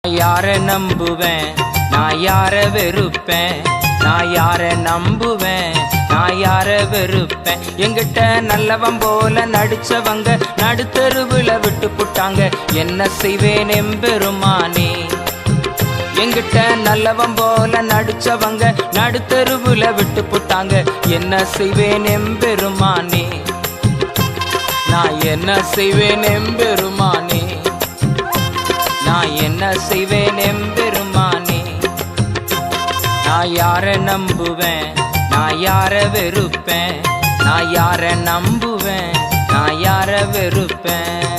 யார நம்புவேன், நான் யார வெறுப்பேன், நான் யார நம்புவேன், நான் யார வெறுப்பேன். எங்கிட்ட நல்லவன் போல நடிச்சவங்க நடுத்தருவுல விட்டு புட்டாங்க, என்ன செய்வேன் எம்பெருமானே. எங்கிட்ட நல்லவன் போல நடிச்சவங்க நடுத்தருவுல விட்டு புட்டாங்க, என்ன செய்வேன் எம்பெருமானே. நான் என்ன செய்வேன் எம்பெருமானே, நான் என்ன செய்வேன் எம்பெருமானே. நான் யார நம்புவேன், நான் யார வெறுப்பேன், நான் யார நம்புவேன், நான் யார வெறுப்பேன்.